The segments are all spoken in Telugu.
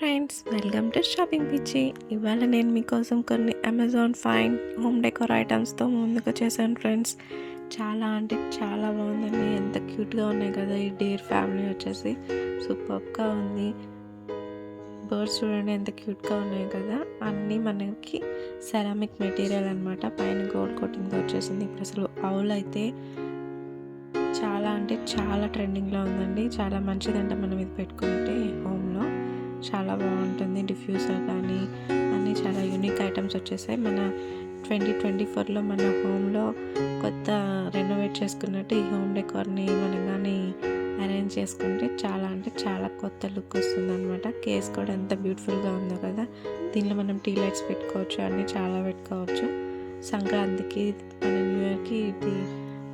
ఫ్రెండ్స్, వెల్కమ్ టు షాపింగ్ పిచ్చి. ఇవాళ నేను మీకోసం కొన్ని అమెజాన్ ఫైన్ హోమ్ డెకోర్ ఐటమ్స్తో ముందుకు చేశాను ఫ్రెండ్స్. చాలా అంటే చాలా బాగుందండి. ఎంత క్యూట్గా ఉన్నాయి కదా. ఈ డేర్ ఫ్యామిలీ వచ్చేసి సూపర్గా ఉంది. బర్డ్స్ చూడండి ఎంత క్యూట్గా ఉన్నాయి కదా. అన్నీ మనకి సెరామిక్ మెటీరియల్ అనమాట. పైన గోల్డ్ కోటింగ్తో వచ్చేసింది. ఇప్పుడు అసలు ఆవుల్ అయితే చాలా అంటే చాలా ట్రెండింగ్లో ఉందండి. చాలా మంచిదంట మనం ఇది పెట్టుకుంటే హోమ్లో చాలా బాగుంటుంది. డిఫ్యూజర్ కానీ అన్నీ చాలా యూనిక్ ఐటమ్స్ వచ్చేసాయి. మన 2024లో మన హోమ్లో కొత్త రెనోవేట్ చేసుకున్నట్టు ఈ హోమ్ డెకార్ని మనం కానీ అరేంజ్ చేసుకుంటే చాలా అంటే చాలా కొత్త లుక్ వస్తుంది అనమాట. కేస్ కూడా ఎంత బ్యూటిఫుల్గా ఉందో కదా. దీనిలో మనం టీ లైట్స్ పెట్టుకోవచ్చు, అన్నీ చాలా పెట్టుకోవచ్చు. సంక్రాంతికి మన న్యూ ఇయర్కి ఇది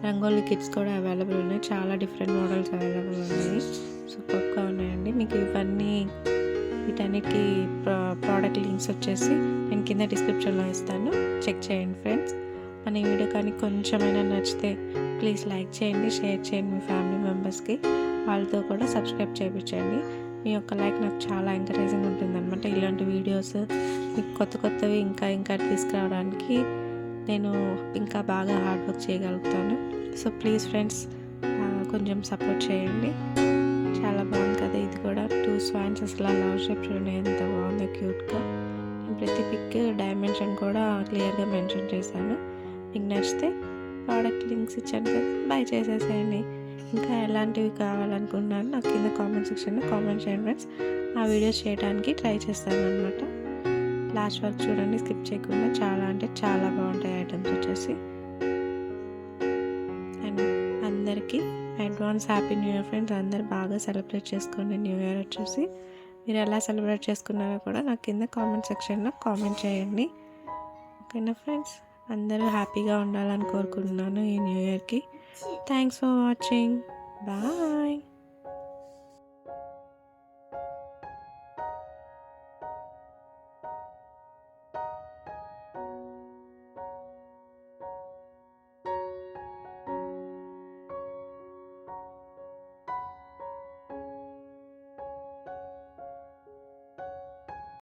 రంగోలీ కిట్స్ కూడా అవైలబుల్ ఉన్నాయి. చాలా డిఫరెంట్ మోడల్స్ అవైలబుల్ ఉన్నాయి. సూపర్గా ఉన్నాయండి. మీకు వీటన్నిటికీ ప్రోడక్ట్ లింక్స్ వచ్చేసి నేను కింద డిస్క్రిప్షన్లో ఇస్తాను, చెక్ చేయండి ఫ్రెండ్స్. మన ఈ వీడియో కానీ కొంచెమైనా నచ్చితే ప్లీజ్ లైక్ చేయండి, షేర్ చేయండి మీ ఫ్యామిలీ మెంబర్స్కి. వాళ్ళతో కూడా సబ్స్క్రైబ్ చేయించండి. మీ యొక్క లైక్ నాకు చాలా ఎంకరేజింగ్ ఉంటుందన్నమాట. ఇలాంటి వీడియోస్ మీకు కొత్తవి ఇంకా తీసుకురావడానికి నేను ఇంకా బాగా హార్డ్ వర్క్ చేయగలుగుతాను. సో ప్లీజ్ ఫ్రెండ్స్, కొంచెం సపోర్ట్ చేయండి. చాలా బాగుంది కదా. ఇది కూడా 2 స్వాన్స్ అసలు లవ్ షేప్ చూడండి ఎంత బాగుందో క్యూట్గా. నేను ప్రతి పిక్ డైమెన్షన్ కూడా క్లియర్గా మెన్షన్ చేశాను. మీకు నచ్చితే ప్రోడక్ట్ లింక్స్ ఇచ్చాను కదా, బై చేసేసేయండి. ఇంకా ఎలాంటివి కావాలనుకున్నాను నాకు కింద కామెంట్ సెక్షన్లో కామెంట్ చేయండి ఫ్రెండ్స్. ఆ వీడియోస్ చేయడానికి ట్రై చేస్తాను అనమాట. లాస్ట్ వరకు చూడండి, స్కిప్ చేయకుండా. చాలా అంటే చాలా బాగుంటాయి ఐటమ్స్ వచ్చేసి. అండ్ అందరికీ advance happy new year friends. అందరు బాగా సెలబ్రేట్ చేసుకోండి న్యూ ఇయర్ వచ్చేసి. మీరు ఎలా సెలబ్రేట్ చేసుకున్నారో కూడా నాకు కింద కామెంట్ సెక్షన్లో కామెంట్ చేయండి. ఓకేనా ఫ్రెండ్స్, అందరూ హ్యాపీగా ఉండాలని కోరుకుంటున్నాను ఈ న్యూ ఇయర్కి. Thanks for watching. బాయ్.